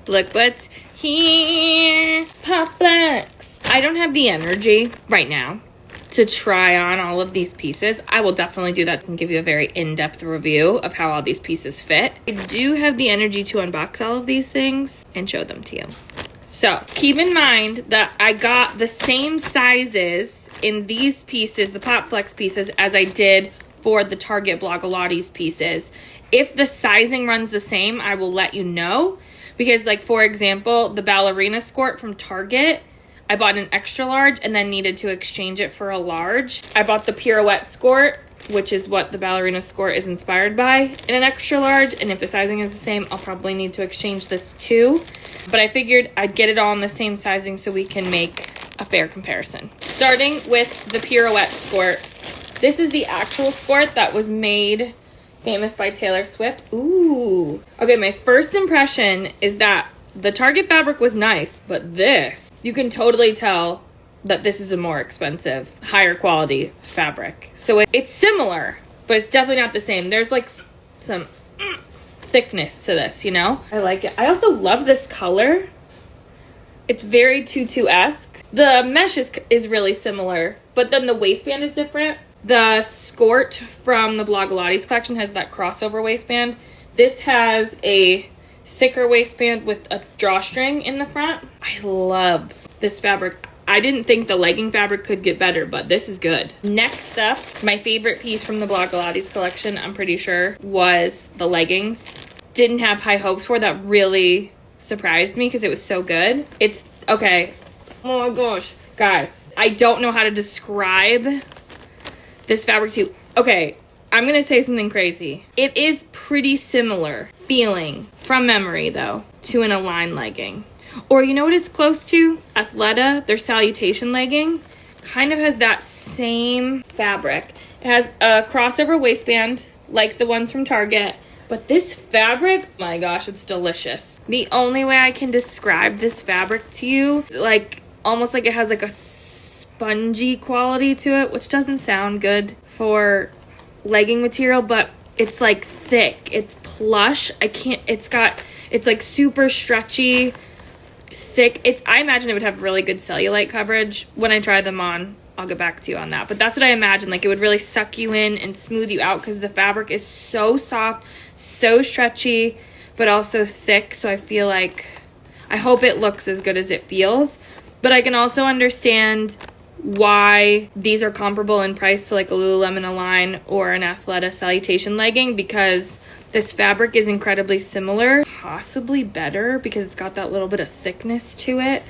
Look what's here. PopFlex. I don't have the energy right now to try on all of these pieces. I will definitely do that and give you a very in-depth review of how all these pieces fit. I do have the energy to unbox all of these things and show them to you. So keep in mind that I got the same sizes in these pieces, the PopFlex pieces, as I did for the Target Blogilates pieces. If the sizing runs the same, I will let you know. Because, like, for example, the ballerina skirt from Target, I bought an extra large and then needed to exchange it for a large. I bought the pirouette skirt, which is what the ballerina skirt is inspired by, in an extra large. And if the sizing is the same, I'll probably need to exchange this too. But I figured I'd get it all in the same sizing so we can make a fair comparison. Starting with the pirouette skirt. This is the actual skirt that was made famous by Taylor Swift. Ooh. Okay, my first impression is that the Target fabric was nice, but this, you can totally tell that this is a more expensive, higher quality fabric. So it's similar, but it's definitely not the same. There's like some thickness to this, you know? I like it. I also love this color. It's very tutu-esque. The mesh is really similar, but then the waistband is different. The skirt from the Blogilates collection has that crossover waistband. This has a thicker waistband with a drawstring in the front. I love this fabric. I didn't think the legging fabric could get better, but this is good. Next up, my favorite piece from the Blogilates collection, I'm pretty sure, was the leggings. Didn't have high hopes for that. Really surprised me because it was so good. It's, okay. Oh my gosh. Guys, I don't know how to describe this fabric to you. Okay, I'm gonna say something crazy. It is pretty similar feeling, from memory though, to an Align legging. Or you know what it's close to? Athleta, their Salutation legging, kind of has that same fabric. It has a crossover waistband like the ones from Target, but this fabric, my gosh, it's delicious. The only way I can describe this fabric to you, like almost like it has like a spongy quality to it, which doesn't sound good for legging material, but it's like thick, it's plush. It's like super stretchy, thick. I imagine it would have really good cellulite coverage. When I try them on, I'll get back to you on that, but that's what I imagine. Like, it would really suck you in and smooth you out because the fabric is so soft, so stretchy, but also thick. So I feel like, I hope it looks as good as it feels, but I can also understand why these are comparable in price to like a Lululemon Align or an Athleta Salutation legging, because this fabric is incredibly similar, possibly better because it's got that little bit of thickness to it.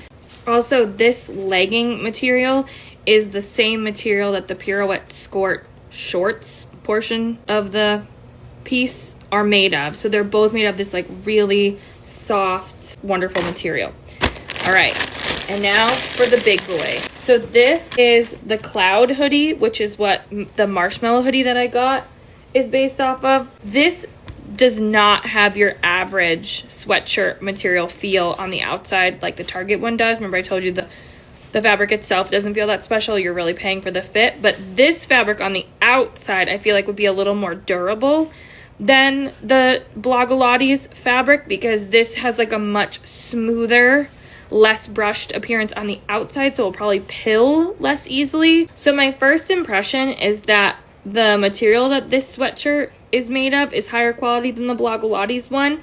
Also, this legging material is the same material that the pirouette skirt shorts portion of the piece are made of. So they're both made of this like really soft, wonderful material. All right, and now for the big boy. So this is the Cloud hoodie, which is what the marshmallow hoodie that I got is based off of. This does not have your average sweatshirt material feel on the outside like the Target one does. Remember I told you the fabric itself doesn't feel that special. You're really paying for the fit. But this fabric on the outside I feel like would be a little more durable than the Blogilates fabric, because this has like a much smoother, less brushed appearance on the outside, so it'll probably pill less easily. So my first impression is that the material that this sweatshirt is made of is higher quality than the Blogilates one.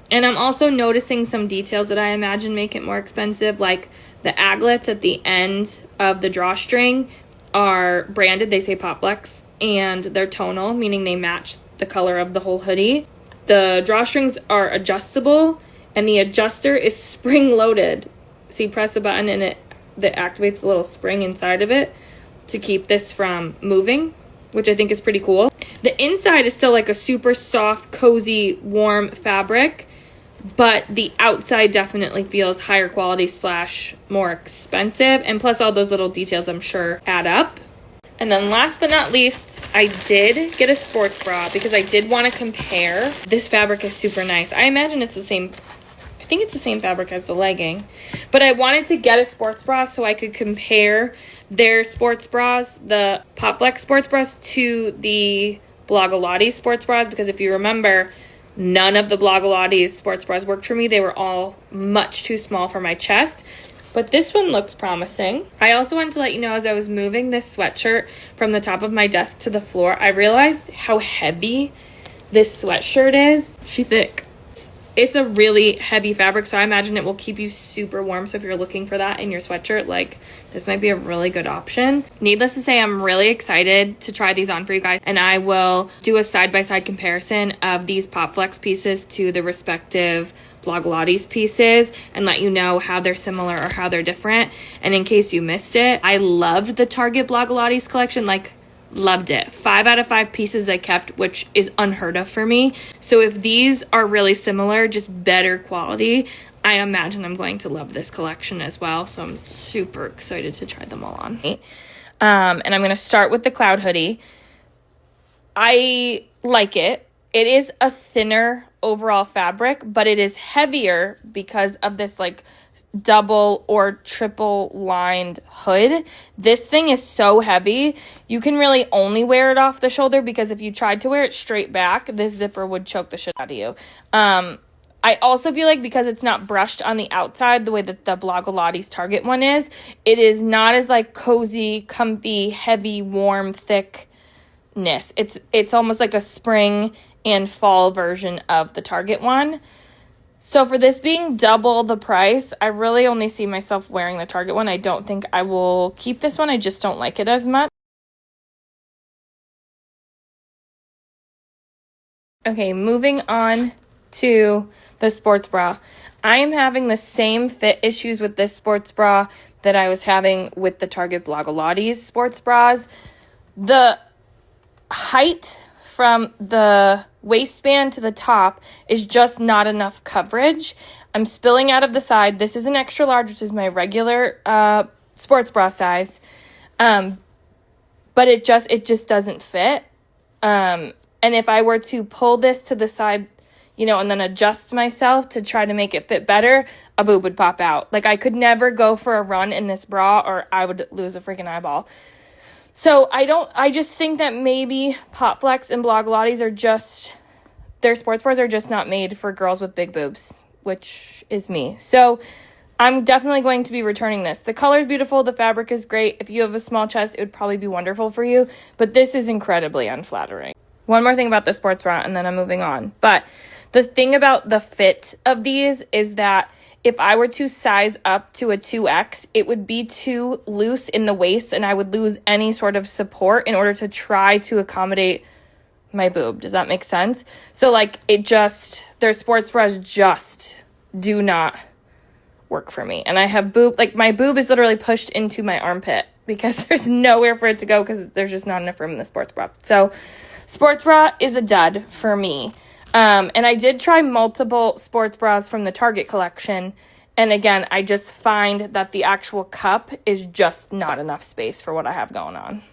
And I'm also noticing some details that I imagine make it more expensive, like the aglets at the end of the drawstring are branded, they say PopFlex, and they're tonal, meaning they match the color of the whole hoodie. The drawstrings are adjustable, and the adjuster is spring-loaded. So you press a button and that activates a little spring inside of it to keep this from moving, which I think is pretty cool. The inside is still like a super soft, cozy, warm fabric, but the outside definitely feels higher quality / more expensive. And plus all those little details I'm sure add up. And then last but not least, I did get a sports bra because I did want to compare. This fabric is super nice. I imagine it's the same, I think it's the same fabric as the legging, but I wanted to get a sports bra so I could compare their sports bras, the PopFlex sports bras, to the Blogilates sports bras, because if you remember, None of the Blogilates sports bras worked for me. They were all much too small for my chest. But this one looks promising. I also wanted to let you know, as I was moving this sweatshirt from the top of my desk to the floor, I realized how heavy this sweatshirt is. She's thick. It's a really heavy fabric, so I imagine it will keep you super warm. So if you're looking for that in your sweatshirt, like, this might be a really good option. Needless to say, I'm really excited to try these on for you guys, and I will do a side-by-side comparison of these PopFlex pieces to the respective Blogilates pieces and let you know how they're similar or how they're different. And in case you missed it, I loved the Target Blogilates collection, like, loved it. 5 out of 5 pieces I kept, which is unheard of for me. So if these are really similar, just better quality, I imagine I'm going to love this collection as well. So I'm super excited to try them all on. And I'm going to start with the cloud hoodie. I like it. It is a thinner overall fabric, but it is heavier because of this like double or triple lined hood. This thing is so heavy, you can really only wear it off the shoulder, because if you tried to wear it straight back, this zipper would choke the shit out of you. I also feel like because it's not brushed on the outside the way that the Blogilates Target one is, it is not as like cozy, comfy, heavy, warm, thickness. It's almost like a spring and fall version of the Target one. So for this being double the price, I really only see myself wearing the Target one. I don't think I will keep this one. I just don't like it as much. Okay, moving on to the sports bra. I am having the same fit issues with this sports bra that I was having with the Target Blogilates sports bras. The height from the waistband to the top is just not enough coverage. I'm spilling out of the side. This is an extra large, which is my regular sports bra size. But it just doesn't fit. And if I were to pull this to the side, and then adjust myself to try to make it fit better, a boob would pop out. Like, I could never go for a run in this bra, or I would lose a freaking eyeball. So I just think that maybe PopFlex and Blogilates are just, their sports bras are just not made for girls with big boobs, which is me. So I'm definitely going to be returning this. The color is beautiful. The fabric is great. If you have a small chest, it would probably be wonderful for you. But this is incredibly unflattering. One more thing about the sports bra, and then I'm moving on. But the thing about the fit of these is that if I were to size up to a 2X, it would be too loose in the waist, and I would lose any sort of support in order to try to accommodate my boob. Does that make sense? So, like, their sports bras just do not work for me. And I have my boob is literally pushed into my armpit because there's nowhere for it to go because there's just not enough room in the sports bra. So, sports bra is a dud for me. And I did try multiple sports bras from the Target collection. And again, I just find that the actual cup is just not enough space for what I have going on.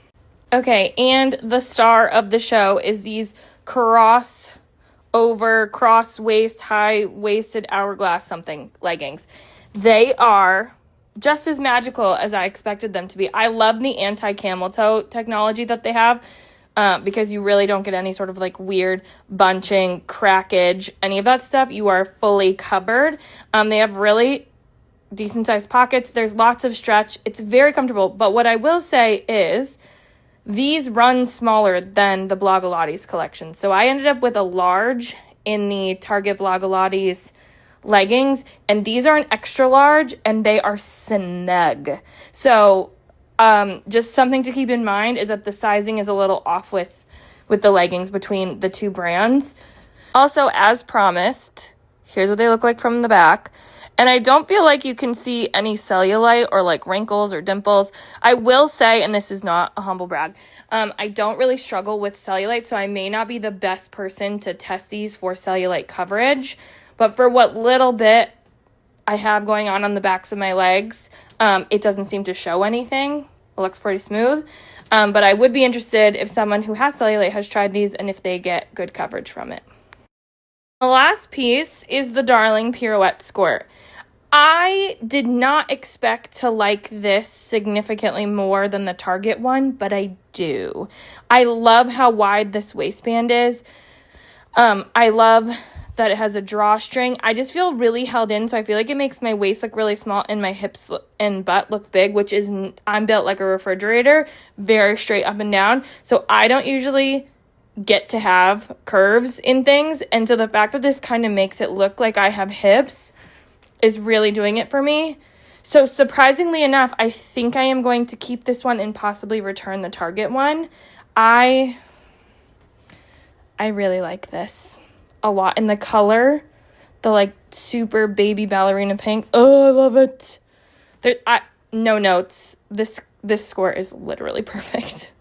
Okay, and the star of the show is these cross waist, high-waisted hourglass something leggings. They are just as magical as I expected them to be. I love the anti-camel toe technology that they have. Because you really don't get any sort of like weird bunching, crackage, any of that stuff. You are fully covered. They have really decent sized pockets. There's lots of stretch. It's very comfortable. But what I will say is these run smaller than the Blogilates collection. So I ended up with a large in the Target Blogilates leggings, and these are an extra large, and they are snug. So just something to keep in mind is that the sizing is a little off with the leggings between the two brands. Also, as promised, here's what they look like from the back. And I don't feel like you can see any cellulite or like wrinkles or dimples. I will say, and this is not a humble brag, I don't really struggle with cellulite, so I may not be the best person to test these for cellulite coverage. But for what little bit I have going on the backs of my legs, it doesn't seem to show anything. It looks pretty smooth. But I would be interested if someone who has cellulite has tried these and if they get good coverage from it. The last piece is the Darling Pirouette Skirt. I did not expect to like this significantly more than the Target one, but I do. I love how wide this waistband is. I love that it has a drawstring. I just feel really held in, so I feel like it makes my waist look really small and my hips and butt look big, which is, I'm built like a refrigerator, very straight up and down, so I don't usually get to have curves in things, and so the fact that this kind of makes it look like I have hips is really doing it for me. So surprisingly enough, I think I am going to keep this one and possibly return the Target one. I really like this a lot. And the color, the like super baby ballerina pink. Oh, I love it. No notes. This score is literally perfect.